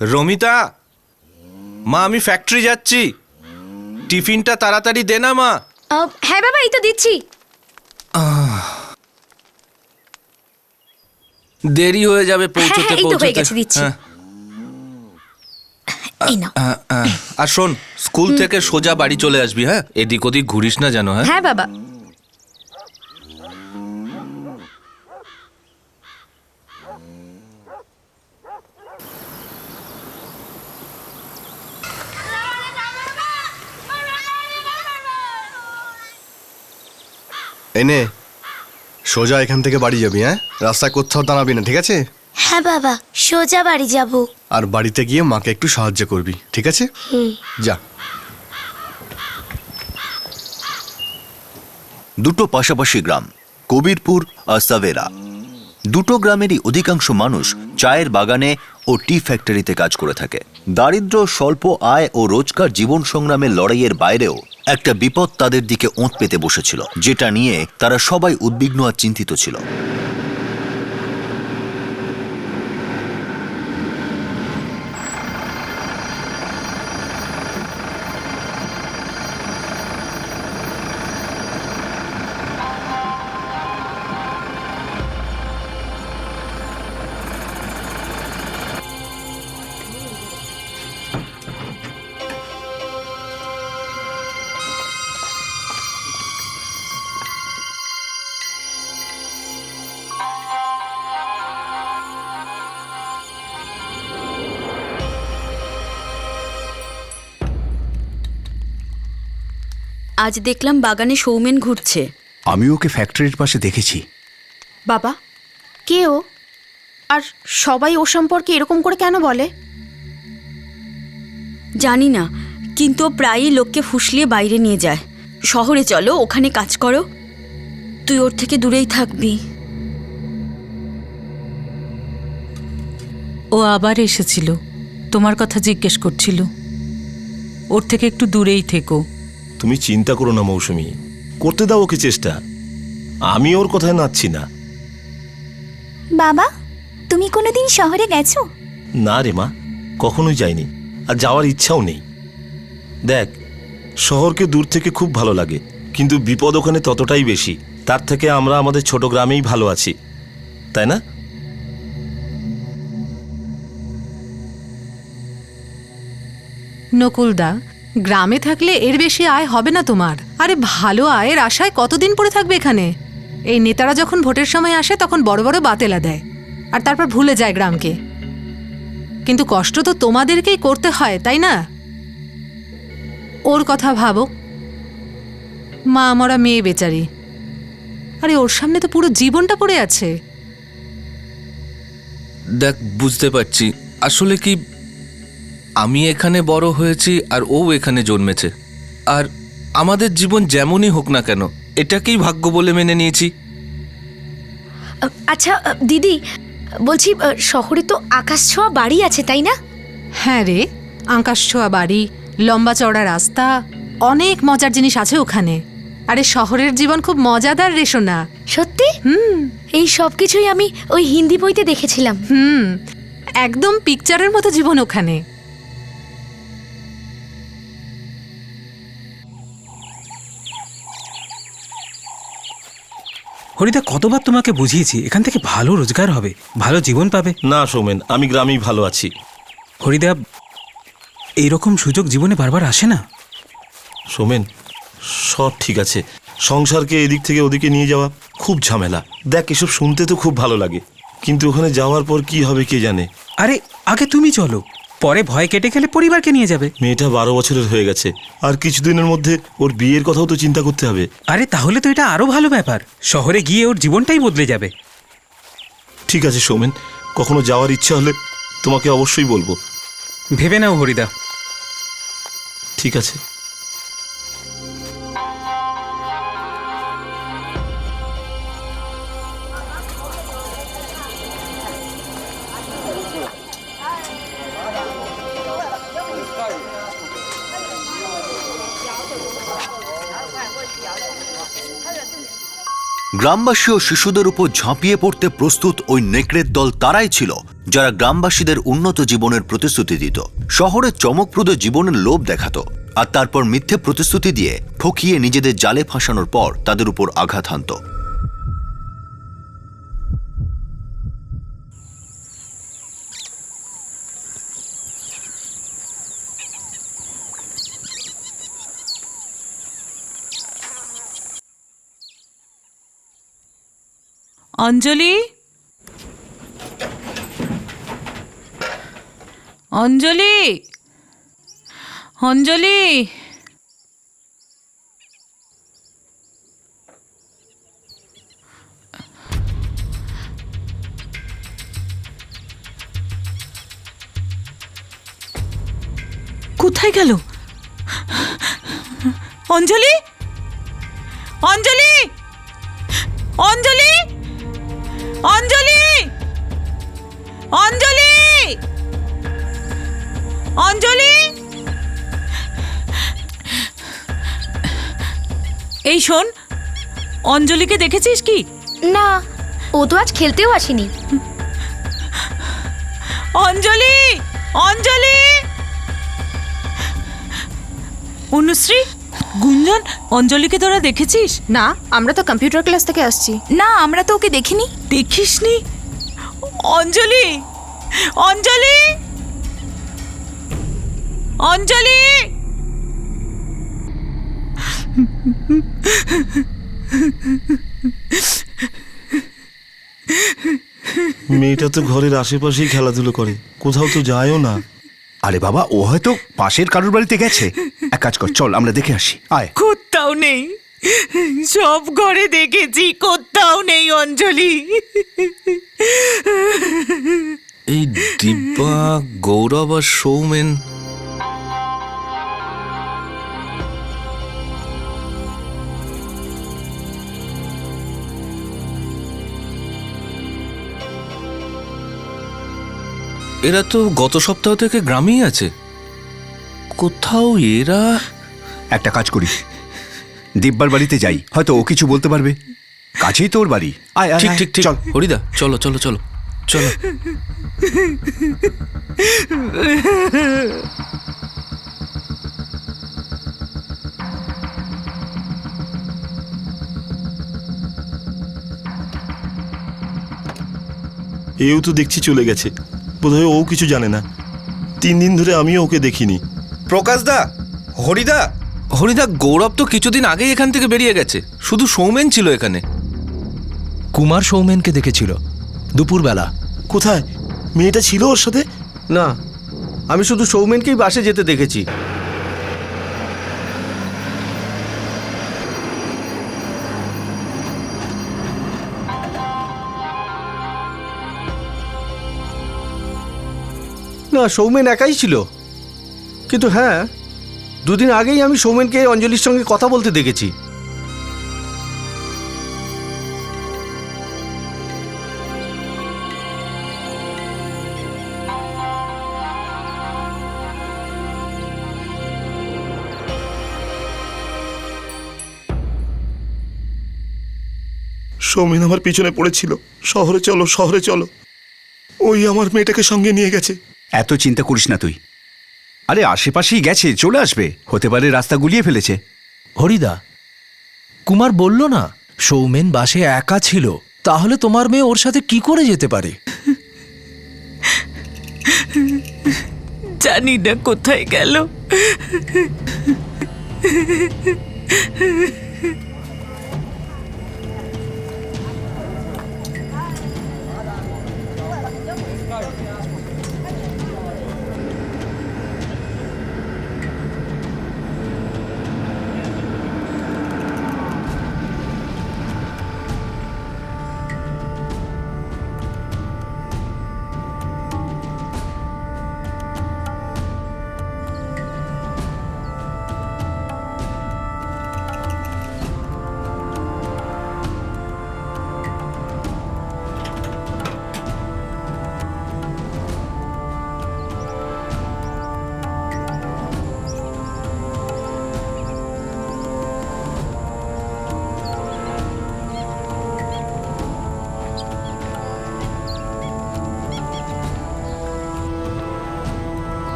রমিতা, মা আমি ফ্যাক্টরি যাচ্ছি, টিফিনটা তাড়াতাড়ি দে না মা। হ্যাঁ বাবা, এই তো দিচ্ছি। দেরি হয়ে যাবে পৌঁছতে এই তো হয়ে গেছে, পৌঁছতে। দিচ্ছি। এই নাও। আর শোন, স্কুল থেকে সোজা বাড়ি চলে আসবি, হ্যাঁ? এদিক ওদিক ঘুরিস না জানো। হ্যাঁ হ্যাঁ বাবা। এনে সোজা এখান থেকে বাড়ি যাবি, হ্যাঁ? রাস্তায় কোথাও দাঁড়াবি না, ঠিক আছে? হ্যাঁ বাবা, সোজা বাড়ি যাব। আর বাড়িতে গিয়ে মাকে একটু সাহায্য করবি, ঠিক আছে? যা। দুটো পাশাপাশি গ্রাম, কবিরপুর আর সাভেরা। দুটো গ্রামেরই অধিকাংশ মানুষ চায়ের বাগানে ও টি ফ্যাক্টরিতে কাজ করে থাকে। দারিদ্র্য, স্বল্প আয় ও রোজকার জীবন সংগ্রামের লড়াইয়ের বাইরেও একটা বিপদ তাদের দিকে ওঁত পেতে বসেছিল, যেটা নিয়ে তারা সবাই উদ্বিগ্ন আর চিন্তিত ছিল। আজ দেখলাম বাগানে সৌমেন ঘুরছে। আমি ওকে ফ্যাক্টরির পাশে দেখেছি। বাবা, কে ও? আর সবাই ও সম্পর্কে এরকম করে কেন বলে? জানি না, কিন্তু ও প্রায়ই লোককে ফুসলিয়ে বাইরে নিয়ে যায়। শহরে চলো, ওখানে কাজ করো, তুই ওর থেকে দূরেই থাকবি। ও আবার এসেছিল, তোমার কথা জিজ্ঞেস করছিল। ওর থেকে একটু দূরেই থেকো। তুমি চিন্তা করো না মৌসুমী, করতে দাও ওকে চেষ্টা। আমি ওর কথায় নাচছি না। বাবা, তুমি কোনোদিন শহরে গেছো? না রে মা, কখনোই যাইনি, আর যাওয়ার ইচ্ছাও নেই। দেখ, শহরকে দূর থেকে খুব ভালো লাগে, কিন্তু বিপদ ওখানে ততটাই বেশি। তার থেকে আমরা আমাদের ছোট গ্রামেই ভালো আছি, তাই না? নকুলদা, গ্রামে থাকলে এর বেশি আয় হবে না তোমার। আরে ভালো আয়ের আশায় কতদিন পড়ে থাকবে এখানে? এই নেতারা যখন ভোটের সময় আসে তখন বড় বড় বাতেলা দেয়, আর তারপর ভুলে যায় গ্রামকে। কিন্তু কষ্ট তো তোমাদেরকেই করতে হয়, তাই না? ওর কথা ভাবো, মা মরা মেয়ে বেচারি। আরে ওর সামনে তো পুরো জীবনটা পড়ে আছে। দেখ, বুঝতে পারছি, আসলে কি আমি এখানে বড় হয়েছি আর ও এখানে জন্মেছে, আর আমাদের জীবন যেমনই হোক না কেন এটাকেই ভাগ্য বলে মেনে নিয়েছি। আচ্ছা দিদি, বলছি শহরে তো আকাশ ছোঁয়া বাড়ি আছে, তাই না? হ্যাঁ রে, আকাশ ছোঁয়া বাড়ি, লম্বা চওড়া রাস্তা, অনেক মজার জিনিস আছে ওখানে। আরে শহরের জীবন খুব মজাদার রে সোনা। সত্যি? এই সব কিছুই আমি ওই হিন্দি বইতে দেখেছিলাম। একদম পিকচারের মতো জীবন ওখানে। হরিদা, কতবার তোমাকে বুঝিয়েছি এখান থেকে ভালো রোজগার হবে, ভালো জীবন পাবে। না সৌমেন, আমি গ্রামেই ভালো আছি। হরিদা, এইরকম সুযোগ জীবনে বারবার আসে না। সৌমেন, সব ঠিক আছে, সংসারকে এদিক থেকে ওদিকে নিয়ে যাওয়া খুব ঝামেলা। দেখ, এসব শুনতে তো খুব ভালো লাগে, কিন্তু ওখানে যাওয়ার পর কি হবে কে জানে। আরে আগে তুমি চলো, পরে ভয় কেটে গেলে পরিবারকে নিয়ে যাবে। মেয়েটা 12 বছরের হয়ে গেছে, আর কিছুদিনের মধ্যে ওর বিয়ের কথাও তো চিন্তা করতে হবে। আরে তাহলে তো এটা আরো ভালো ব্যাপার, শহরে গিয়ে ওর জীবনটাই বদলে যাবে। ঠিক আছে সৌমেন, কখনো যাওয়ার ইচ্ছা হলে তোমাকে অবশ্যই বলবো। ভেবে নাও হরিদা। ঠিক আছে। গ্রামবাসী ও শিশুদের উপর ঝাঁপিয়ে পড়তে প্রস্তুত ওই নেকড়ের দল তারাই ছিল যারা গ্রামবাসীদের উন্নত জীবনের প্রতিশ্রুতি দিত, শহরে চমকপ্রদ জীবনের লোভ দেখাতো, আর তারপর মিথ্যে প্রতিশ্রুতি দিয়ে ঠকিয়ে নিজেদের জালে ফাঁসানোর পর তাদের উপর আঘাত হানত। অঞ্জলি, অঞ্জলি, অঞ্জলি, কোথায় গেল অঞ্জলি? অঞ্জলি, অঞ্জলি, অঞ্জলি, অঞ্জলি, অঞ্জলি, এই শোন, অঞ্জলিকে দেখেছিস কি? না, ও তো আজ খেলতেও আসেনি। অঞ্জলি, অঞ্জলি, অনুশ্রী, গুঞ্জন, অঞ্জলিকে তোরা দেখেছিস? না, আমরা তো কম্পিউটার ক্লাস থেকে আসছি। না, আমরা তো ওকে দেখিনি। দেখিসনি? অঞ্জলি, অঞ্জলি, অঞ্জলি, মেয়েটা তো ঘরের আশেপাশেই খেলাধুলো করে, কোথাও তো যায়ও না। আরে বাবা, ও হয়তো পাশের কারুর বাড়িতে গেছে। এক কাজ কর, চল আমরা দেখে আসি, আয়। কোথাও নেই, সব ঘরে দেখেছি, কোথাও নেই অঞ্জলি। এই দিব্যা, গৌরব আর সৌমেন, এরা তো গত সপ্তাহ থেকে গ্রামেই আছে। কোথাও এরা... একটা কাজ করি, দিব্যার বাড়িতে যাই, হয়তো ও কিছু বলতে পারবে। কাছেই তো ওর বাড়ি। আয় আয়, ঠিক আয়, ঠিক ঠিক, চল। হরিদা চলো চলো চলো চলো। এও তো দেখছি চলে গেছে, বোধহয় ও কিছু জানে না। 3 দিন ধরে আমিও ওকে দেখিনি। প্রকাশদা, হরিদা, হরিদা, গৌরব তো কিছুদিন আগেই এখান থেকে বেরিয়ে গেছে, শুধু সৌমেন ছিল এখানে। কুমার সৌমেনকে দেখেছিল দুপুরবেলা। কোথায়? মেয়েটা ছিল ওর সাথে? না, আমি শুধু সৌমেনকেই বাসে যেতে দেখেছি। না, সৌমেন একাই ছিল। কিন্তু হ্যাঁ, 2 দিন আগেই আমি সৌমেনকে অঞ্জলির সঙ্গে কথা বলতে দেখেছি। সৌমেন আমার পিছনে পড়েছিল, শহরে চলো শহরে চলো। ওই আমার মেয়েটাকে সঙ্গে নিয়ে গেছে। এত চিন্তা করিস না তুই। আরে আশেপাশেই গেছে, চলে আসবে। হতে পারে রাস্তা গুলিয়ে ফেলেছে। হরিদা, কুমার বলল না সৌমেন বাসে একা ছিল, তাহলে তোমার মেয়ে ওর সাথে কি করে যেতে পারে? জানি না কোথায় গেল।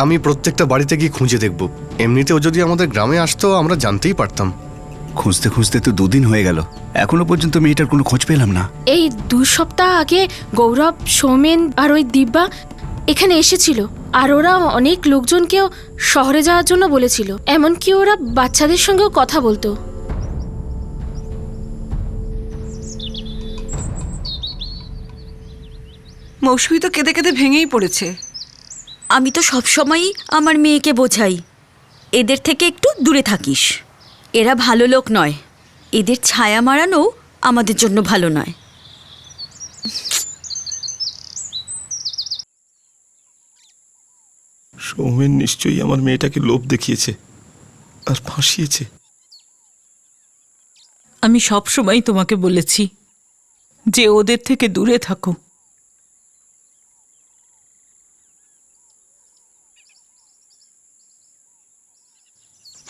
আমি প্রত্যেকটা বাড়িতে গিয়ে খুঁজে দেখব। এমনিতেও যদি আমাদের গ্রামে আসতো আমরা জানতেই পারতাম। খুঁজতে খুঁজতে তো 2 দিন হয়ে গেল, এখনো পর্যন্ত মেয়েটার কোনো খোঁজ পেলাম না। এই 2 সপ্তাহ আগে গৌরব, সৌমেন আর ওই দিব্যা এখানে এসেছিল, আর ওরা অনেক লোকজনকেও শহরে যাওয়ার জন্য বলেছিল, এমনকি ওরা বাচ্চাদের সঙ্গেও কথা বলতো। মৌসুমি তো কেঁদে কেঁদে ভেঙেই পড়েছে। আমি তো সবসময়ই আমার মেয়েকে বোঝাই, এদের থেকে একটু দূরে থাকিস, এরা ভালো লোক নয়, এদের ছায়া মারানো আমাদের জন্য ভালো নয়। সৌমেন নিশ্চয়ই আমার মেয়েটাকে লোভ দেখিয়েছে আর ফাঁসিয়েছে। আমি সব সময় তোমাকে বলেছি যে ওদের থেকে দূরে থাকো।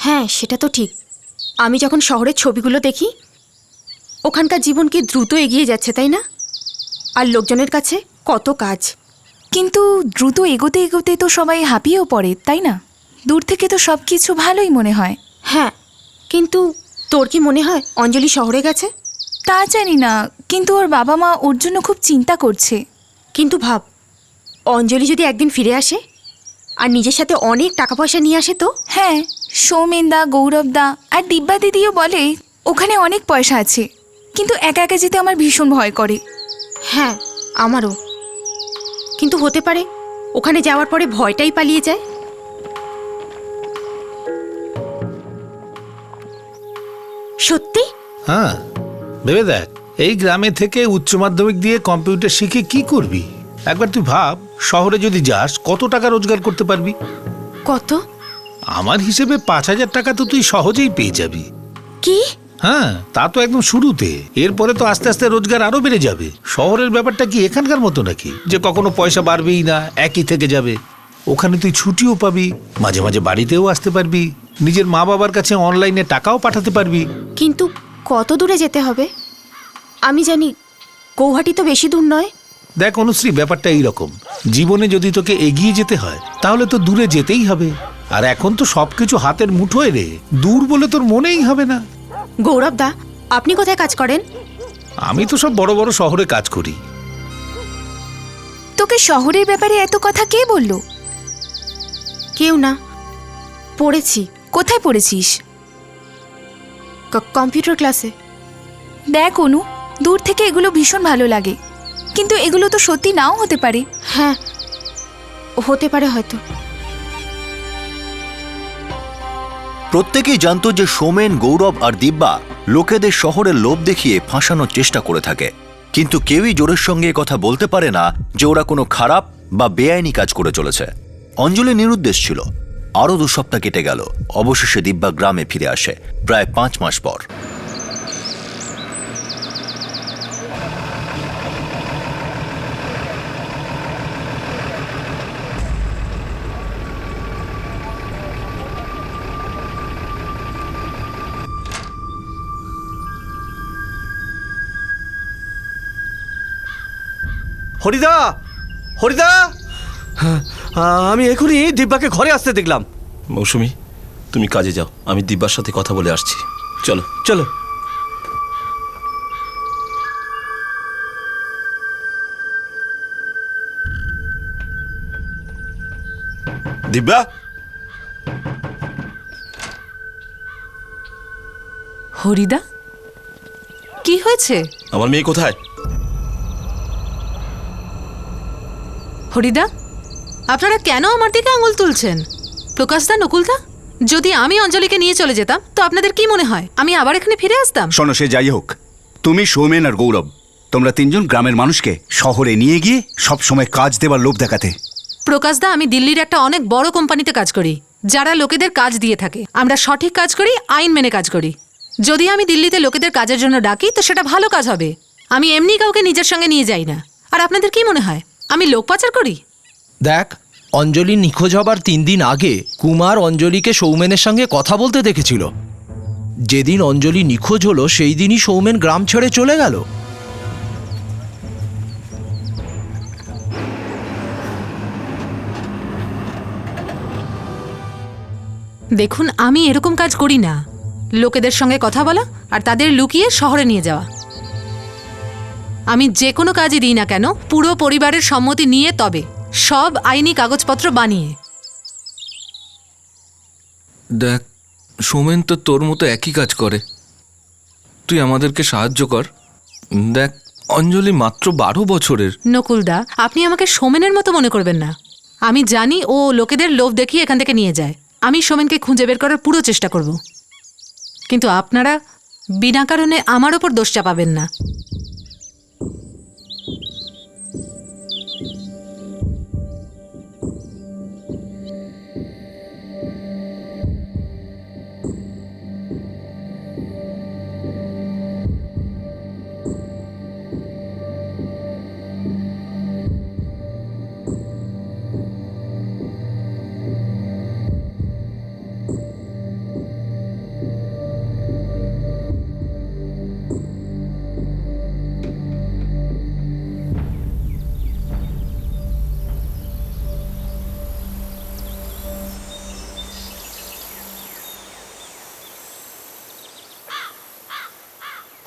হ্যাঁ, সেটা তো ঠিক। আমি যখন শহরের ছবিগুলো দেখি, ওখানকার জীবন কি দ্রুত এগিয়ে যাচ্ছে, তাই না? আর লোকজনের কাছে কত কাজ। কিন্তু দ্রুত এগোতে এগোতে তো সবাই হাঁপিয়েও পড়ে, তাই না? দূর থেকে তো সব কিছু ভালোই মনে হয়। হ্যাঁ, কিন্তু তোর কি মনে হয় অঞ্জলি শহরে গেছে? তা জানি না, কিন্তু ওর বাবা মা ওর জন্য খুব চিন্তা করছে। কিন্তু ভাব, অঞ্জলি যদি একদিন ফিরে আসে আর নিজের সাথে অনেক টাকা পয়সা নিয়ে আসে তো? হ্যাঁ, সৌমেনদা, গৌরবদা আর দিব্যা দিদিও বলে ওখানে অনেক পয়সা আছে, কিন্তু একা একা যেতে আমার ভীষণ ভয় করে। হ্যাঁ, আমারও। কিন্তু হতে পারে ওখানে যাওয়ার পরে ভয়টাই পালিয়ে যায়। সত্যি? হ্যাঁ, ভেবে দেখ, এই গ্রামে থেকে উচ্চ মাধ্যমিক দিয়ে কম্পিউটার শিখে কি করবি? একবার তুই ভাব, শহরে যদি যাস কত টাকা রোজগার করতে পারবি? কত? আমার হিসেবে 5,000 টাকা তো তুই সহজেই পেয়ে যাবি। কি? হ্যাঁ, তা তো একদম শুরুতে। এরপরে তো আস্তে আস্তে রোজগার আরো বেড়ে যাবে। শহরের ব্যাপারটা কি এখানকার মতো নাকি যে কখনো পয়সা বাড়বেই না, একই থেকে যাবে? ওখানে তুই ছুটিও পাবি, মাঝে মাঝে বাড়িতেও আসতে পারবি, নিজের মা বাবার কাছে অনলাইনে টাকাও পাঠাতে পারবি। কিন্তু কত দূরে যেতে হবে? আমি জানি গৌহাটি তো বেশি দূর নয়। দেখ অনুশ্রী, ব্যাপারটা এইরকম, জীবনে যদি তোকে এগিয়ে যেতে হয় তাহলে তো দূরে যেতেই হবে। আর এখন তো সবকিছু হাতের মুঠোয় রে, দূর বলে তোর মনেই হবে না। গৌরব দা, আপনি কোথায় কাজ করেন? আমি তো সব বড় বড় শহরে কাজ করি। তোকে শহরের ব্যাপারে এত কথা কে বললো? কেউ না, পড়েছি। কোথায় পড়েছিস? কম্পিউটার ক্লাসে। দেখ অনু, দূর থেকে এগুলো ভীষণ ভালো লাগে, কিন্তু এগুলো তো সত্যি নাও হতে পারে। হ্যাঁ, হতে পারে হয়তো। প্রত্যেকেই জানতো যে সৌমেন, গৌরব আর দিব্যা লোকেদের শহরের লোভ দেখিয়ে ফাঁসানোর চেষ্টা করে থাকে, কিন্তু কেউই জোরের সঙ্গে কথা বলতে পারে না যে ওরা কোনো খারাপ বা বেআইনি কাজ করে চলেছে। অঞ্জলি নিরুদ্দেশ ছিল। আরও 2 সপ্তাহ কেটে গেল। অবশেষে দিব্যা গ্রামে ফিরে আসে প্রায় 5 মাস পর। হরিদা, হরিদা, আমি এখনই দিব্যাকে ঘরে আসতে দেখলাম। মৌসুমি, তুমি কাজে যাও, আমি দিব্যার সাথে কথা বলে আসছি। চলো চলো। দিব্যা, হরিদা, কি হয়েছে? আমার মেয়ে কোথায়? হরিদা, আপনারা কেন আমার দিকে আঙুল তুলছেন? প্রকাশদা, নকুলদা, যদি আমি অঞ্জলিকে নিয়ে চলে যেতাম তো আপনাদের কি মনে হয় আমি আবার এখানে ফিরে আসতাম? শোনো, সে যাই হোক, তুমি, সৌমেন আর গৌরব, তোমরা 3 জন গ্রামের মানুষকে শহরে নিয়ে গিয়ে সব সময় কাজ দেবার লোভ দেখাতে। প্রকাশদা, আমি দিল্লির একটা অনেক বড় কোম্পানিতে কাজ করি, যারা লোকেদের কাজ দিয়ে থাকে। আমরা সঠিক কাজ করি, আইন মেনে কাজ করি। যদি আমি দিল্লিতে লোকেদের কাজের জন্য ডাকি তো সেটা ভালো কাজ হবে। আমি এমনি কাউকে নিজের সঙ্গে নিয়ে যাই না। আর আপনাদের কি মনে হয় আমি লোক পাচার করি? দেখ, অঞ্জলি নিখোঁজ হবার 3 দিন আগে কুমার অঞ্জলিকে সৌমেনের সঙ্গে কথা বলতে দেখেছিল। যেদিন অঞ্জলি নিখোঁজ হলো সেই দিনই সৌমেন গ্রাম ছেড়ে চলে গেল। দেখুন, আমি এরকম কাজ করি না। লোকেদের সঙ্গে কথা বলা আর তাদের লুকিয়ে শহরে নিয়ে যাওয়া। আমি যে কোনো কাজই দিই না কেন পুরো পরিবারের সম্মতি নিয়ে, তবে সব আইনি কাগজপত্র বানিয়ে। দেখ, সৌমেন তো তোর মতো একই কাজ করে। তুই আমাদেরকে সাহায্য কর। দেখ, অঞ্জলি মাত্র 12 বছরের। নকুলদা, আপনি আমাকে সোমেনের মতো মনে করবেন না। আমি জানি ও লোকেদের লোভ দেখিয়ে এখান থেকে নিয়ে যায়। আমি সোমেনকে খুঁজে বের করার পুরো চেষ্টা করব, কিন্তু আপনারা বিনা কারণে আমার ওপর দোষ চাপাবেন না।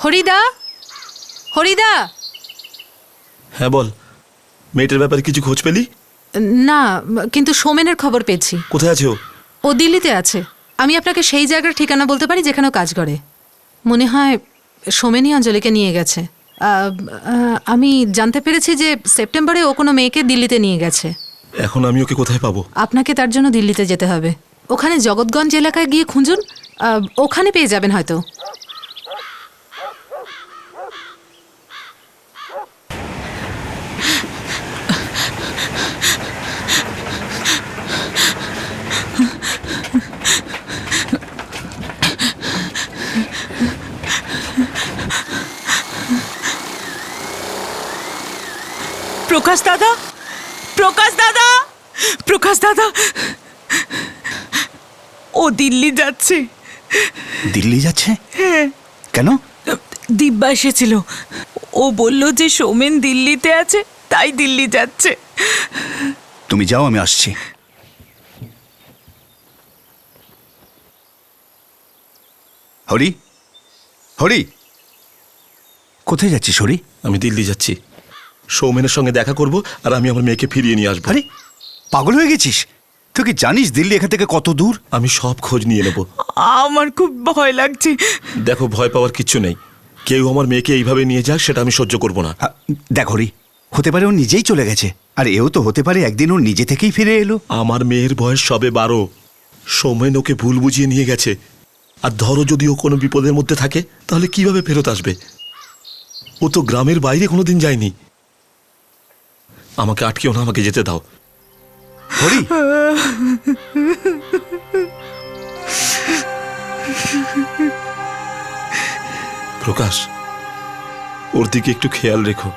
হরিদা, হরিদা। হ্যাঁ বল, মেয়েটার ব্যাপারে কিছু খোঁজ পেলি? না, কিন্তু সোমেনের খবর পেয়েছি। কোথায় আছে ও? ও দিল্লিতে আছে। আমি আপনাকে সেই জায়গার ঠিকানা বলতে পারি যেখানে ও কাজ করে। মনে হয় সোমেনই অঞ্জলিকে নিয়ে গেছে। আমি জানতে পেরেছি যে সেপ্টেম্বরে ও কোনো মেয়েকে দিল্লিতে নিয়ে গেছে। এখন আমি ওকে কোথায় পাবো? আপনাকে তার জন্য দিল্লিতে যেতে হবে। ওখানে জগৎগঞ্জ এলাকায় গিয়ে খুঁজুন, ওখানে পেয়ে যাবেন হয়তো। প্রকাশ দাদা, প্রকাশ দাদা, প্রকাশ দাদা, ও দিল্লি যাচ্ছে। দিল্লি যাচ্ছে? হ্যাঁ। কেন? দিব্যা এসেছিল, ও বলল যে সৌমেন দিল্লিতে আছে, তাই দিল্লি যাচ্ছে। তুমি যাও, আমি আসছি। হরি, হরি, কোথায় যাচ্ছিস হরি? আমি দিল্লি যাচ্ছি। সৌমেনের সঙ্গে দেখা করব আর আমি আমার মেয়েকে ফিরিয়ে নিয়ে আসবো। আরে পাগল হয়ে গেছিস? তুই কি জানিস দিল্লি এখান থেকে কত দূর? আমি সব খোঁজ নিয়ে নেব। আমার খুব ভয় লাগছে। দেখো, ভয় পাওয়ার কিচ্ছু নেই। কেউ আমার মেয়েকে এইভাবে নিয়ে যাক সেটা আমি সহ্য করব না। দেখ হরি, হতে পারে ও নিজেই চলে গেছে, আর এও তো হতে পারে একদিন ও নিজে থেকেই ফিরে এলো। আমার মেয়ের বয়স সবে 12। সৌমেন ওকে ভুল বুঝিয়ে নিয়ে গেছে। আর ধরো যদি ও কোনো বিপদের মধ্যে থাকে তাহলে কিভাবে ফেরত আসবে? ও তো গ্রামের বাইরে কোনোদিন যায়নি। আমাকে আটকেও না, আমাকে যেতে দাও। হরি, প্রকাশ, ওর দিকে একটু খেয়াল রেখো।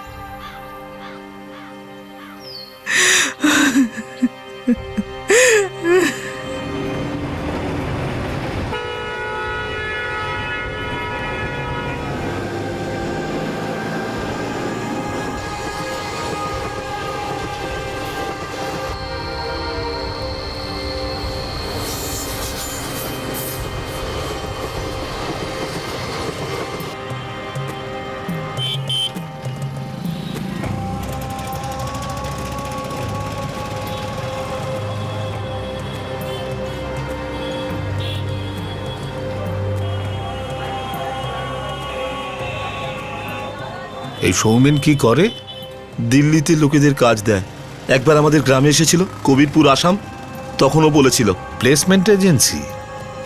এই সৌমেন কি করে? দিল্লিতে লোকেদের কাজ দেয়। একবার আমাদের গ্রামে এসেছিল, কবিরপুর, আসাম। তখনও বলেছিল প্লেসমেন্ট এজেন্সি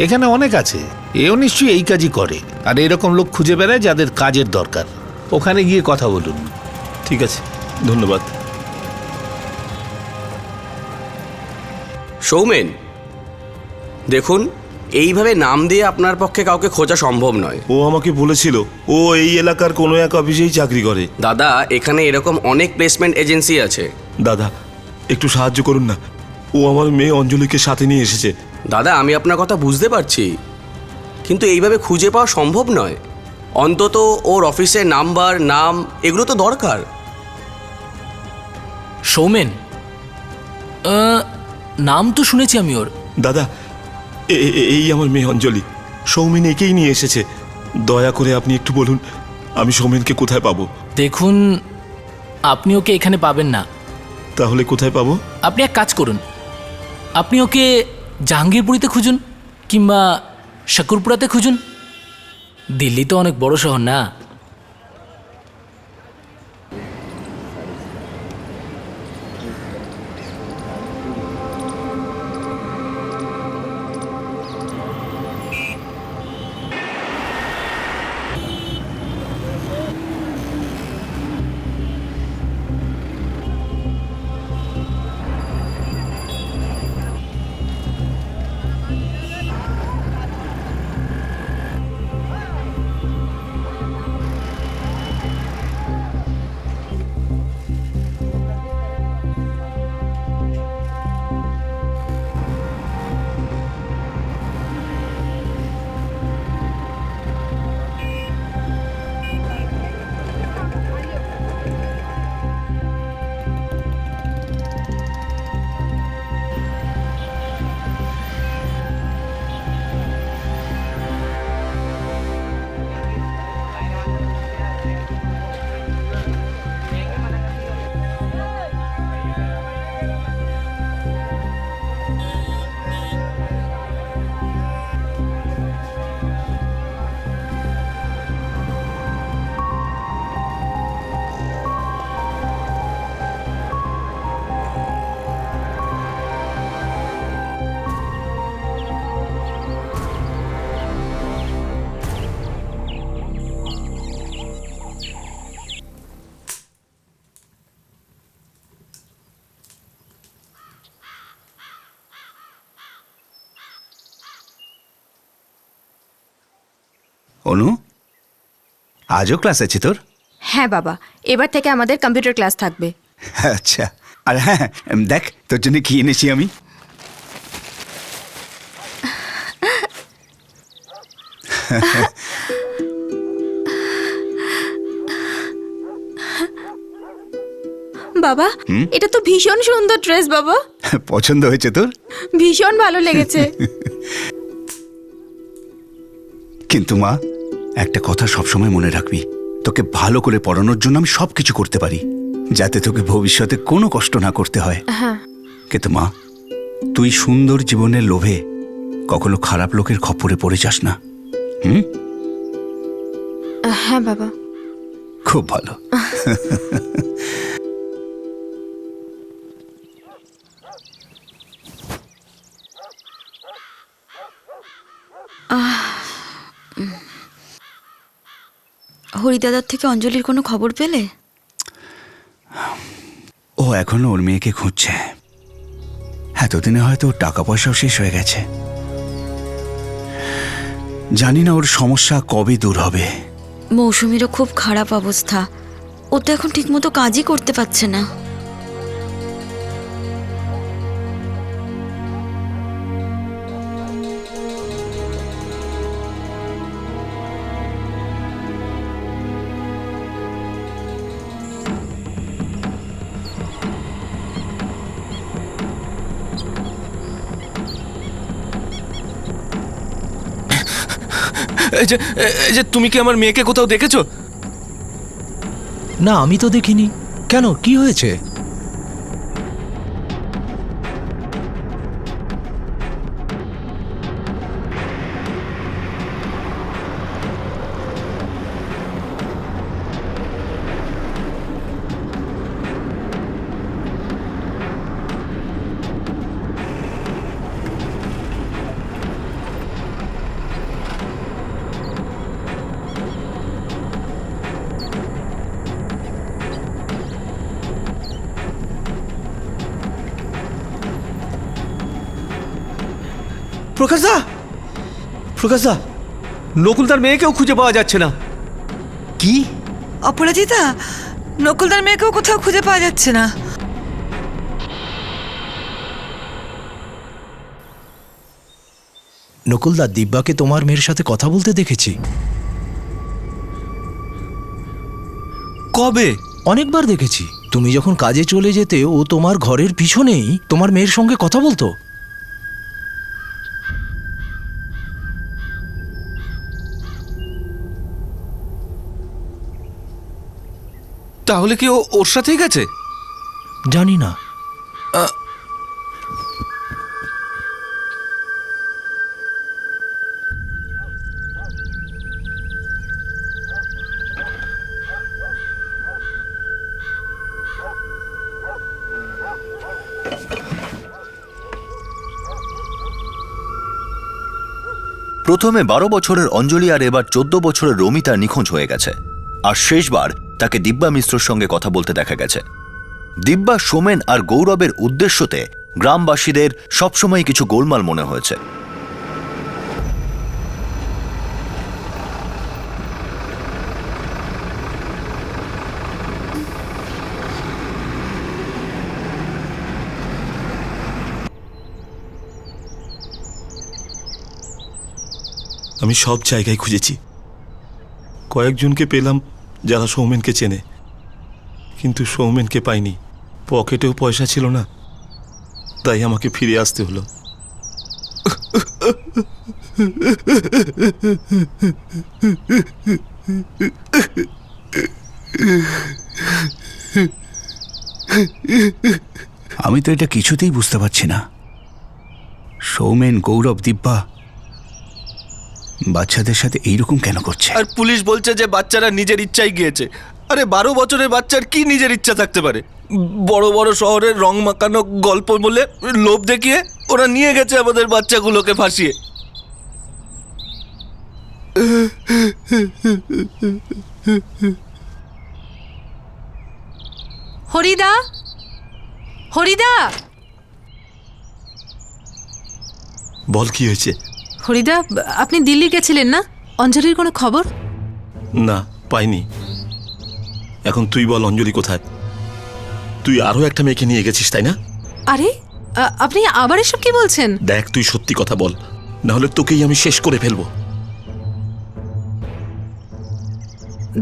এখানে অনেক আছে। এও নিশ্চয়ই এই কাজই করে, আর এরকম লোক খুঁজে বেড়ায় যাদের কাজের দরকার। ওখানে গিয়ে কথা বলুন। ঠিক আছে, ধন্যবাদ। সৌমেন, দেখুন, এইভাবে নাম দিয়ে আপনার পক্ষে কাউকে খোঁজা সম্ভব নয়। ও আমাকে বলেছিল ও এই এলাকার কোনো এক অফিসেই চাকরি করে। দাদা, এখানে এরকম অনেক প্লেসমেন্ট এজেন্সি আছে। দাদা, একটু সাহায্য করুন না। ও আমার মেয়ে অঞ্জলিকে সাথে নিয়ে এসেছে। দাদা, আমি আপনার কথা বুঝতে পারছি, কিন্তু এইভাবে খুঁজে পাওয়া সম্ভব নয়। অন্তত ওর অফিসের নাম্বার, নাম, এগুলো তো দরকার। সৌমেন, নাম তো শুনেছি আমি ওর। দাদা, এই আমার মেয়ে অঞ্জলি, সৌমেন একেই নিয়ে এসেছে। দয়া করে আপনি একটু বলুন আমি সৌমেনকে কোথায় পাবো? দেখুন, আপনি ওকে এখানে পাবেন না। তাহলে কোথায় পাবো? আপনি এক কাজ করুন, আপনি ওকে জাহাঙ্গীরপুরীতে খুঁজুন কিংবা শাকুরপুরাতে খুঁজুন। দিল্লি তো অনেক বড় শহর না। অনু, আজও ক্লাস আছে তোর? হ্যাঁ বাবা, এবার থেকে আমাদের কম্পিউটার ক্লাস থাকবে। আচ্ছা, আর হ্যাঁ দেখ তোর জন্য কি এনেছি আমি। বাবা, এটা তো ভীষণ সুন্দর ড্রেস বাবা। পছন্দ হয়েছে তোর? ভীষণ ভালো লেগেছে। কিন্তু মা, একটা কথা সবসময় মনে রাখবি, তোকে ভালো করে পড়ানোর জন্য আমি সব কিছু করতে পারি, যাতে তোকে ভবিষ্যতে কোনো কষ্ট না করতে হয়। হ্যাঁ, কিন্তু মা, তুই সুন্দর জীবনের লোভে কখনো খারাপ লোকের খপ্পরে পড়ে যাস না। হ্যাঁ বাবা। খুব ভালো। হরিদাদার থেকে অঞ্জলির কোনো খবর পেলে? ও এখনো ওর মেয়েকে খুঁজছে। এতদিনে হয়তো ওর টাকা পয়সাও শেষ হয়ে গেছে। জানি না ওর সমস্যা কবে দূর হবে। মৌসুমীরও খুব খারাপ অবস্থা, ও তো এখন ঠিকমতো কাজই করতে পারছে না। এই যে তুমি কি আমার মেয়েকে কোথাও দেখেছো? না, আমি তো দেখিনি। কেন, কি হয়েছে? প্রকাশদা, প্রকাশদা, নকুলদার মেয়েকেও খুঁজে পাওয়া যাচ্ছে না। কি? অপরাজিতা, নকুলদার মেয়েকেও কোথাও খুঁজে পাওয়া যাচ্ছে না। নকুলদা, দিব্যাকে তোমার মেয়ের সাথে কথা বলতে দেখেছি। কবে? অনেকবার দেখেছি। তুমি যখন কাজে চলে যেতে ও তোমার ঘরের পিছনেই তোমার মেয়ের সঙ্গে কথা বলতো। তাহলে কি ও ওর সাথেই গেছে? জানি না। প্রথমে 12 বছরের অঞ্জলি আর এবার 14 বছরের রমিতা নিখোঁজ হয়ে গেছে। আর শেষবার তাকে দিব্যা মিশ্রর সঙ্গে কথা বলতে দেখা গেছে। দিব্যা, সোমেন আর গৌরবের উদ্দেশ্যতে গ্রামবাসীদের সবসময় কিছু গোলমাল মনে হয়েছে। আমি সব জায়গায় খুঁজেছি, কয়েকজনকে পেলাম যারা সৌমেনকে চেনে, কিন্তু সৌমেনকে পাইনি। পকেটেও পয়সা ছিল না, তাই আমাকে ফিরে আসতে হলো। আমি তো এটা কিছুতেই বুঝতে পারছি না। সৌমেন, গৌরব, দিব্যা বাচ্চাদের সাথে এইরকম কেন করছে? আর পুলিশ বলছে যে বাচ্চারা নিজের ইচ্ছায় গিয়েছে। আরে 12 বছরের বাচ্চার কি নিজের ইচ্ছা থাকতে পারে? বড় বড় শহরের রং মাখানো গল্প বলে লোভ দেখিয়ে ওরা নিয়ে গেছে আমাদের বাচ্চাগুলোকে ফাঁসিয়ে। হরিদা, হরিদা, বল, কি হয়েছে? হরিদা, আপনি দিল্লি গেছিলেন না? অঞ্জলির কোনো খবর? না, পাইনি। এখন তুই বল, অঞ্জলি কোথায়? তুই আরো একটা মেয়েকে নিয়ে গেছিস, তাই না? আরে আপনি আবার এসব কি বলছেন? দেখ, তুই সত্যি কথা বল, না হলে তোকেই আমি শেষ করে ফেলবো।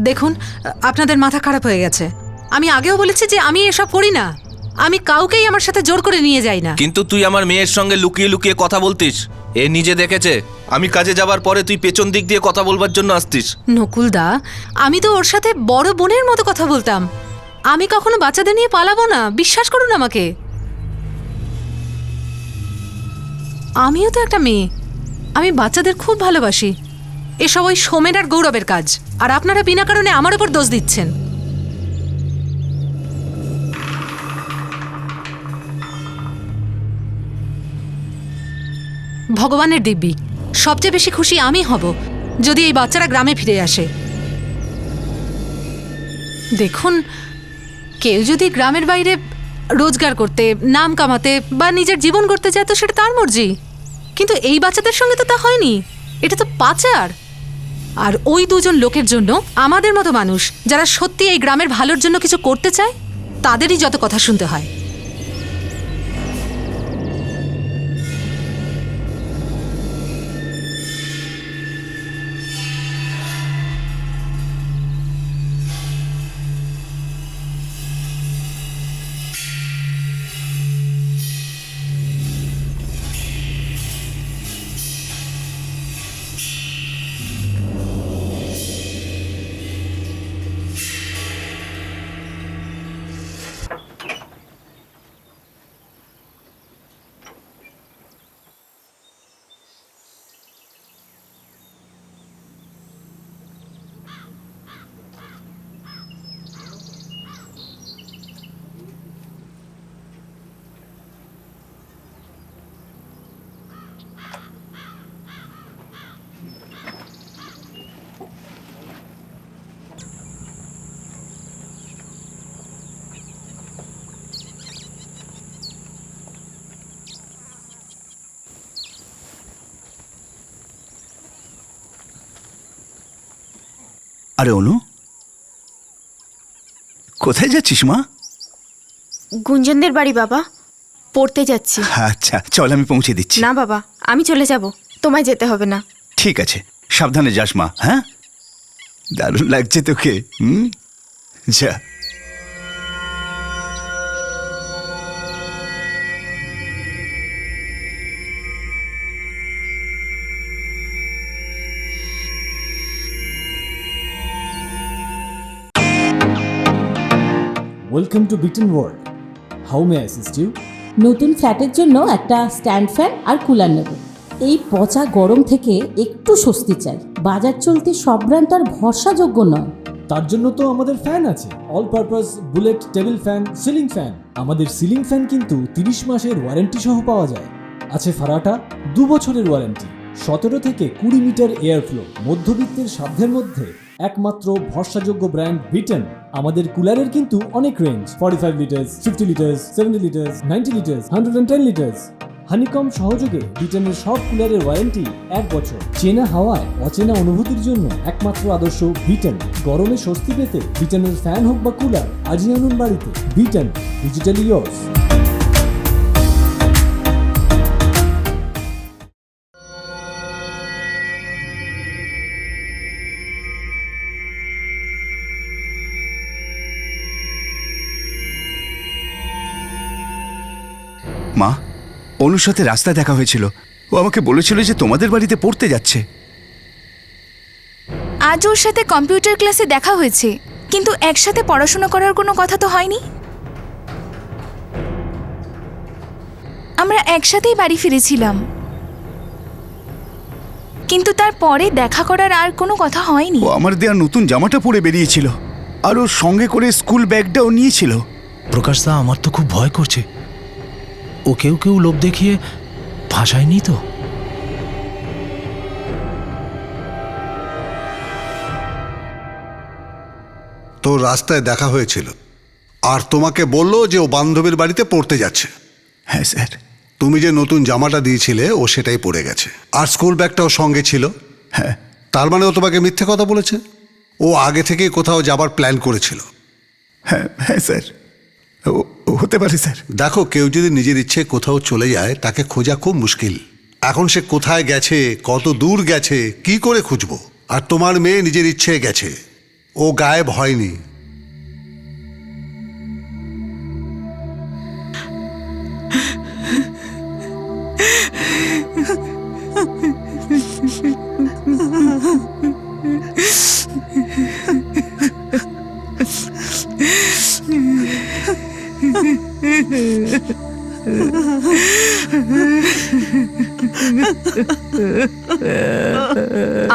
দেখুন, আপনাদের মাথা খারাপ হয়ে গেছে। আমি আগেও বলেছি যে আমি এসব করি না। আমি কাউকেই আমার সাথে জোর করে নিয়ে যাই না। কিন্তু তুই আমার মেয়ের সঙ্গে লুকিয়ে লুকিয়ে কথা বলতিস। এ নিজে দেখেছে। আমি কাজে যাবার পরে তুই পেছন দিক দিয়ে কথা বলবার জন্য আসতিস। নকুলদা, আমি তো ওর সাথে বড় বোনের মতো কথা বলতাম। আমি কখনো বাচ্চাদের নিয়ে পালাবো না, বিশ্বাস করুন আমাকে। আমিও তো একটা মেয়ে, আমি বাচ্চাদের খুব ভালোবাসি। এসব ওই সোমেন আর গৌরবের কাজ, আর আপনারা বিনা কারণে আমার উপর দোষ দিচ্ছেন। ভগবানের দিব্যি, সবচেয়ে বেশি খুশি আমি হব যদি এই বাচ্চারা গ্রামে ফিরে আসে। দেখুন, কেউ যদি গ্রামের বাইরে রোজগার করতে, নাম কামাতে বা নিজের জীবন করতে চায় তো সেটা তার মর্জি, কিন্তু এই বাচ্চাদের সঙ্গে তো তা হয়নি। এটা তো পাচার। আর ওই দুজন লোকের জন্য আমাদের মতো মানুষ যারা সত্যি এই গ্রামের ভালোর জন্য কিছু করতে চায় তাদেরই যত কথা শুনতে হয়। আরে অনু, কোথায় যাচ্ছিস মা? গুঞ্জনদের বাড়ি বাবা, পড়তে যাচ্ছি। আচ্ছা, চল আমি পৌঁছে দিচ্ছি। না বাবা, আমি চলে যাব, তোমায় যেতে হবে না। ঠিক আছে, সাবধানে যাস মা। হ্যাঁ, দারুণ লাগছে তোকে। যা। ওয়েলকাম টু বিটেন world. How may assist you? নতুন ফ্ল্যাটের জন্য একটা স্ট্যান্ড ফ্যান আর কুলার নেব। এই পচা গরম থেকে একটু স্বস্তি চাই। বাজার চলতে সব ব্র্যান্ড তো আর ভরসাযোগ্য নয়। তার জন্য তো আমাদের ফ্যান আছে, all purpose bullet table fan, ceiling fan. আমাদের সিলিং ফ্যান কিন্তু 30 মাসের ওয়ারেন্টি সহ পাওয়া যায়। আছে ফারাটা 2 বছরের ওয়ারেন্টি, 17 থেকে 20 মিটার এয়ার ফ্লো, মধ্যবিত্তের সাধ্যের মধ্যে একমাত্র ভরসাযোগ্য ব্র্যান্ড বিটেন। আমাদের কুলারের কিন্তু অনেক range, 45 litres, 50 litres, 70 litres, 90 litres, 110 litres. Honeycomb সহযোগে বিটেনের সব কুলারের ওয়ারেন্টি 1 বছর। চেনা হাওয়ায় অচেনা অনুভূতির জন্য একমাত্র আদর্শ বিটেন। গরমে স্বস্তি পেতে বিটেনের ফ্যান হোক বা কুলার আজই আনুন বাড়িতে। Beaten, digitally years. মা, অনুর সাথে রাস্তায় দেখা হয়েছিল। ও আমাকে বলেছিল যে তোমাদের বাড়িতে পড়তে যাচ্ছে। আজ ওর সাথে কম্পিউটার ক্লাসে দেখা হয়েছে, কিন্তু একসাথে পড়াশোনা করার কোনো কথা তো হয়নি। আমরা একসাথেই বাড়ি ফিরেছিলাম, কিন্তু তারপরে দেখা করার আর কোনো কথা হয়নি। ও আমার দেয়া নতুন জামাটা পরে বেরিয়েছিল, আর ওর সঙ্গে করে স্কুল ব্যাগটাও নিয়েছিল। প্রকাশ দা, আমার তো খুব ভয় করছে। ও কেউ লোভ দেখিয়ে ভাষায়নি তো? তো রাস্তায় দেখা হয়েছিল, আর তোমাকে বললো যে ও বান্ধবীর বাড়িতে পড়তে যাচ্ছে। হ্যাঁ স্যার। তুমি যে নতুন জামাটা দিয়েছিলে ও সেটাই পরে গেছে, আর স্কুল ব্যাগটাও সঙ্গে ছিল। হ্যাঁ। তার মানে ও তোমাকে মিথ্যে কথা বলেছে? ও আগে থেকেই কোথাও যাবার প্ল্যান করেছিল। হ্যাঁ হ্যাঁ স্যার, হতে পারে স্যার। দেখো, কেউ যদি নিজের ইচ্ছে কোথাও চলে যায় তাকে খোঁজা খুব মুশকিল। এখন সে কোথায় গেছে, কত দূর গেছে, কি করে খুঁজবো? আর তোমার মেয়ে নিজের ইচ্ছে গেছে, ও গায়েব হয়নি।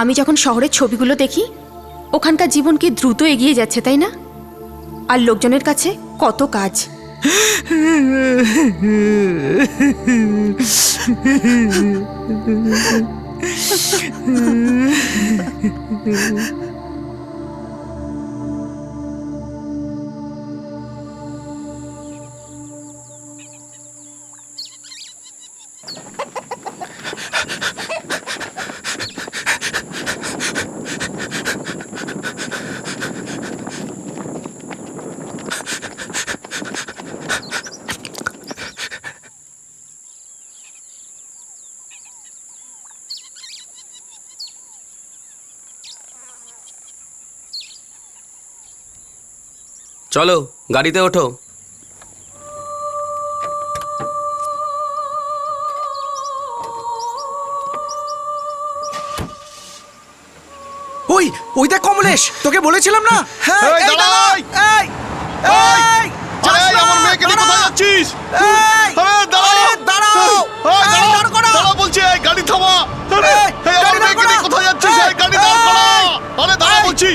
আমি যখন শহরের ছবিগুলো দেখি, ওখানকার জীবন কি দ্রুত এগিয়ে যাচ্ছে, তাই না? আর লোকজনের কাছে কত কাজ। চলো, গাড়িতে ওঠো। ওই দেখ কমলেশ, তোকে বলেছিলাম না। আমার মেয়েকে নিয়ে কোথায় যাচ্ছিস? বলছি, গাড়ি থামা। আমার মেয়েকে নিয়ে কোথায় যাচ্ছিস? গাড়ি দাঁড় করা। আরে দাঁড়া বলছি।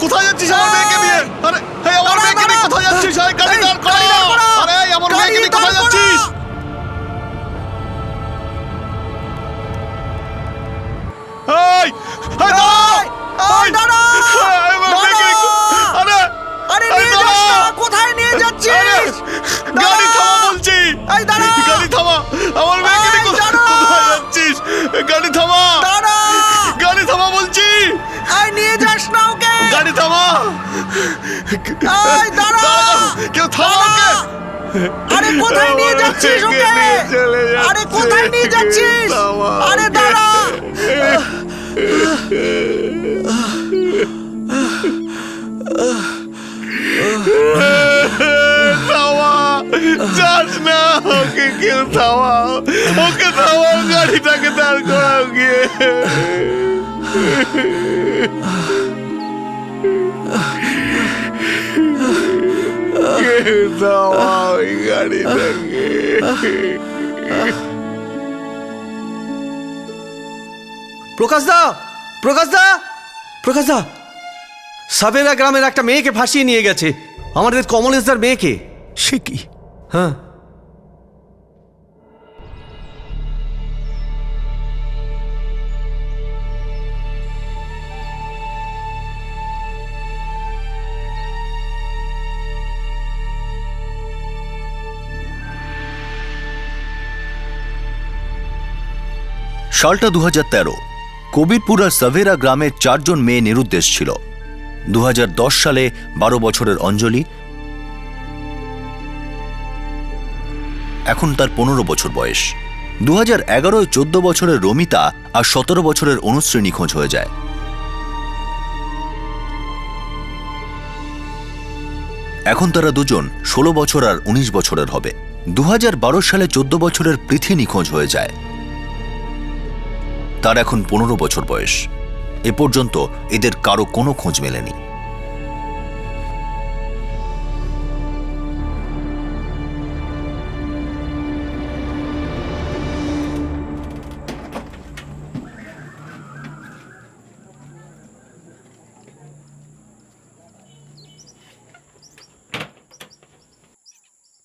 কোথায় যাচ্ছিস আমার মেয়েকে নিয়ে? আরে আমার মেয়েকে নিয়ে কোথায় যাচ্ছিস? গাড়ি দাঁড় করা। আরে আমার মেয়েকে নিয়ে কোথায় যাচ্ছিস? কোথায় নিয়ে যাচ্ছিস? গাড়ি থামা বলছি। গাড়ি থামা। আমার মেয়েকে নিয়ে কোথায় যাচ্ছিস? গাড়ি থামা। গাড়ি থামা বলছি। নিয়ে যাস না ওকে। গাড়ি থামা। কেউ থামা ওকে। আরে কোথায় নিয়ে যাচ্ছিস ওকে? আরে কোথায় নিয়ে যাচ্ছিস? আরে দাঁড়া। থামা, যাস না। ওকে কেউ থামাও, ওকে থামাও, গাড়িটাকে দাঁড় করাও গিয়ে। প্রকাশ দা, প্রকাশ দা, প্রকাশ দা, সাবেরা গ্রামের একটা মেয়েকে ফাঁসিয়ে নিয়ে গেছে, আমাদের কমলেশদার মেয়েকে। সে কি? হ্যাঁ, সালটা 2013। কবিরপুর আর সাভেরা গ্রামের 4 জন মেয়ে নিরুদ্দেশ ছিল। 2010 সালে 12 বছরের অঞ্জলি, এখন তার 15 বছর বয়স। 2011-য় 14 বছরের রমিতা আর 17 বছরের অনুশ্রী নিখোঁজ হয়ে যায়। এখন তারা দুজন 16 বছর আর 19 বছরের হবে। 2012 সালে 14 বছরের পৃথি নিখোঁজ হয়ে যায়, তার এখন 15 বছর বয়স। এ পর্যন্ত এদের কারো কোনো খোঁজ মেলেনি।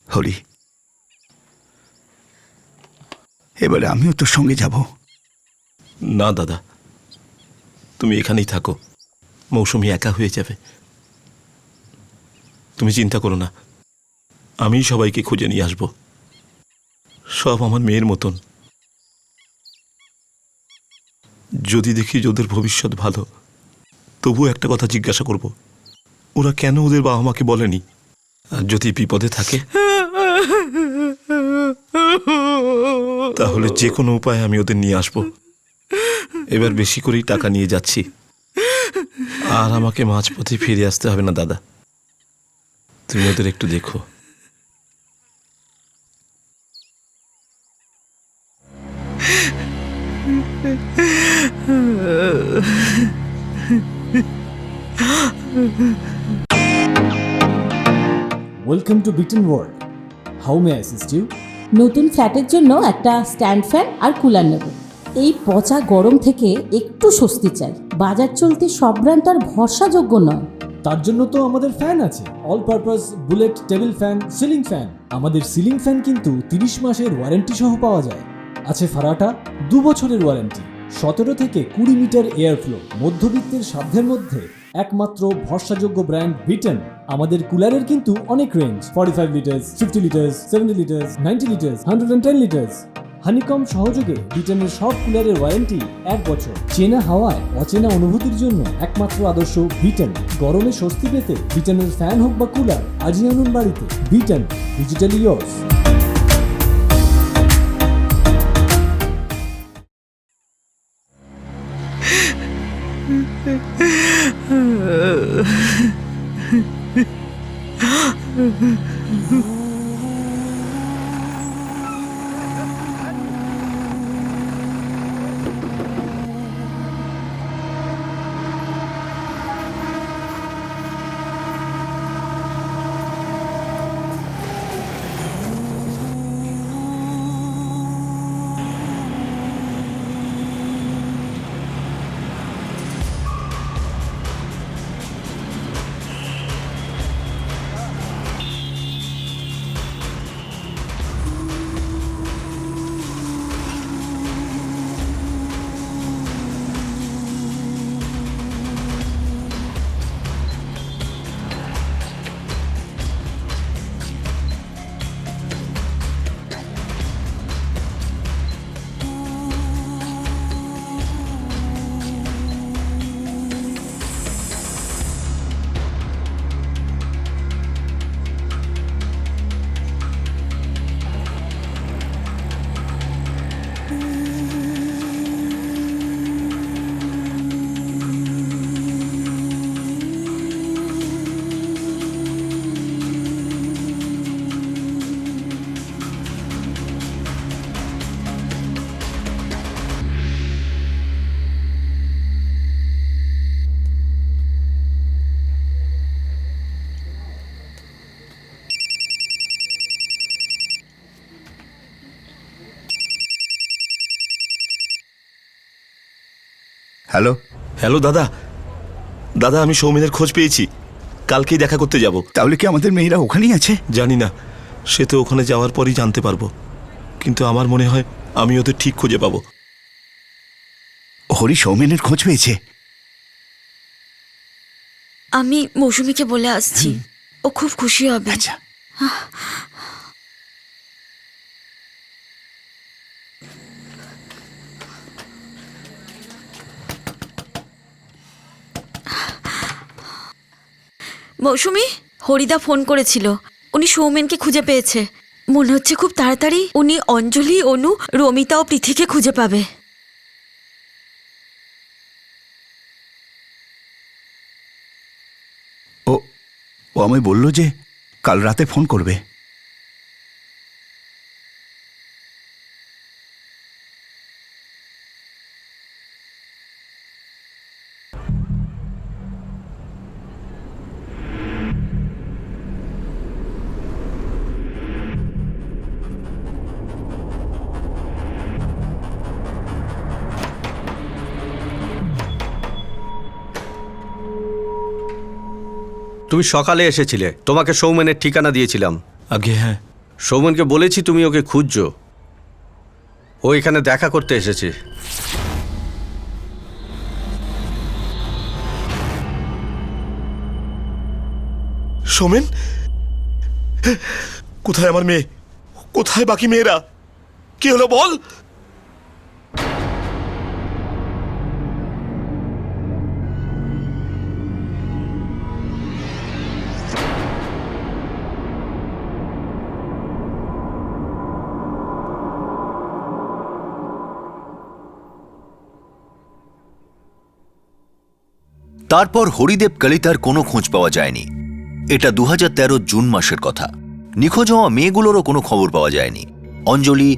হরি, এবারে আমিও তোর সঙ্গে যাব। না দাদা, তুমি এখানেই থাকো, মৌসুমি একা হয়ে যাবে। তুমি চিন্তা করো না, আমি সবাইকে খুঁজে নিয়ে আসব। সব আমার মেয়ের মতন। যদি দেখি যে ওদের ভবিষ্যৎ ভালো, তবুও একটা কথা জিজ্ঞাসা করব, ওরা কেন ওদের বাবা মাকে বলেনি? আর যদি বিপদে থাকে তাহলে যে কোনো উপায়ে আমি ওদের নিয়ে আসব। এবার বেশি করেই টাকা নিয়ে যাচ্ছি, আর আমাকে মাঝপথে ফিরে আসতে হবে না দাদা। তুমি ওদের একটু দেখো। ওয়েলকাম টু বিটেন world, how may I assist you? নতুন ফ্ল্যাটের জন্য একটা স্ট্যান্ড ফ্যান আর কুলার নেব। এই পচা গরম থেকে একটু স্বস্তি চাই। বাজার চলতে সব ব্র্যান্ড তো আর ভরসাযোগ্য নয়। তার জন্য তো আমাদের ফ্যান আছে, all purpose bullet table fan, ceiling fan. আমাদের সিলিং ফ্যান কিন্তু 30 মাসের ওয়ারেন্টি সহ পাওয়া যায়। আছে ফারাটা 2 বছরের ওয়ারেন্টি, 17 থেকে 20 মিটার এয়ার ফ্লো। মধ্যবিত্তের সাধ্যের মধ্যে একমাত্র ভরসাযোগ্য ব্র্যান্ড বিটেন। আমাদের কুলারের কিন্তু অনেক range, 45 litres, 50 litres, 70 litres, 90 litres, 110 litres. Honeycomb সহযোগে বিটেনের সব কুলারের ওয়ারেন্টি 1 বছর। চেনা হাওয়ায় অচেনা অনুভূতির জন্য একমাত্র আদর্শ বিটেন। গরমে স্বস্তি পেতে বিটেনের ফ্যান হোক বা কুলার, আজই আনুন বাড়িতে। Beaten, digitally yours. Hello hello দাদা, দাদা আমি সৌমেনের খোঁজ পেয়েছি, কালকেই দেখা করতে যাব। তাহলে কি আমাদের মেয়েরা ওখানেই আছে? জানি না, সে তো ওখানে যাওয়ার পরই জানতে পারবো, কিন্তু আমার মনে হয় আমি ওদের ঠিক খুঁজে পাবো। হরি সৌমেনের খোঁজ পেয়েছে? আমি মৌসুমীকে বলে আসছি, ও খুব খুশি হবে। আচ্ছা। মৌসুমী, হরিদা ফোন করেছিল, উনি সৌমেনকে খুঁজে পেয়েছে। মনে হচ্ছে খুব তাড়াতাড়ি উনি অঞ্জলি, অনু, রমিতা ও পৃথিকে খুঁজে পাবে। ও ও আমায় বলল যে কাল রাতে ফোন করবে। তুমি সকালে এসেছিলে, তোমাকে সৌমেনের ঠিকানা দিয়েছিলাম। আগে হ্যাঁ, সৌমেনকে বলেছি তুমি ওকে খুঁজছো, ও এখানে দেখা করতে এসেছে। সৌমেন, কোথায় আমার মেয়ে? কোথায় বাকি মেয়েরা? কি হলো বল? তারপর হরিদেব কলিতার কোনো খোঁজ পাওয়া যায়নি। এটা 2013 জুন মাসের কথা। নিখোঁজ হওয়া মেয়েগুলোরও কোনো খবর পাওয়া যায়নি। অঞ্জলি,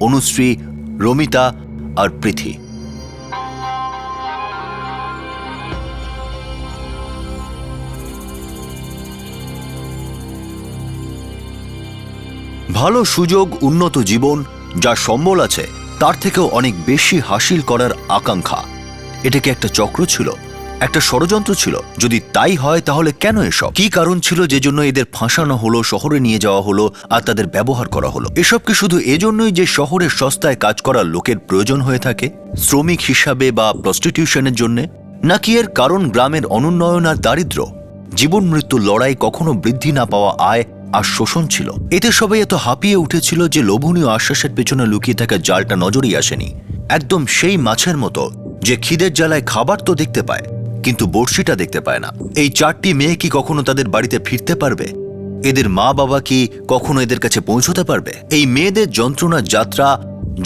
অনুশ্রী, রমিতা আর পৃথি। ভালো সুযোগ, উন্নত জীবন, যা সম্বল আছে তার থেকেও অনেক বেশি হাসিল করার আকাঙ্ক্ষা, এটা কি একটা চক্র ছিল, একটা ষড়যন্ত্র ছিল? যদি তাই হয় তাহলে কেন এসব? কি কারণ ছিল যে জন্য এদের ফাঁসানো হলো, শহরে নিয়ে যাওয়া হলো আর তাদের ব্যবহার করা হলো? এসব কি শুধু এজন্যই যে শহরের সস্তায় কাজ করার লোকের প্রয়োজন হয়ে থাকে, শ্রমিক হিসাবে বা প্রস্টিটিউশনের জন্য? নাকি এর কারণ গ্রামের অনুন্নয়ন আর দারিদ্র, জীবন মৃত্যুর লড়াই, কখনো বৃদ্ধি না পাওয়া আয় আর শোষণ ছিল? এতে সবাই এত হাঁপিয়ে উঠেছিল যে লোভনীয় আশ্বাসের পেছনে লুকিয়ে থাকা জালটা নজরেই আসেনি। একদম সেই মাছের মতো যে খিদের জ্বালায় খাবার তো দেখতে পায় কিন্তু বড়শিটা দেখতে পায় না। এই 4টি মেয়ে কি কখনো তাদের বাড়িতে ফিরতে পারবে? এদের মা বাবা কি কখনো এদের কাছে পৌঁছতে পারবে? এই মেয়েদের যন্ত্রণার যাত্রা,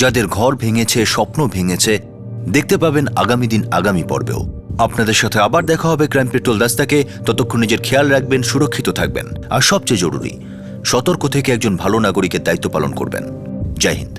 যাদের ঘর ভেঙেছে, স্বপ্ন ভেঙেছে, দেখতে পাবেন আগামী দিন, আগামী পর্বেও। আপনাদের সাথে আবার দেখা হবে ক্রাইম পেট্রোল দাস্তাকে। ততক্ষণ নিজের খেয়াল রাখবেন, সুরক্ষিত থাকবেন আর সবচেয়ে জরুরি, সতর্ক থেকে একজন ভালো নাগরিকের দায়িত্ব পালন করবেন। জয় হিন্দ।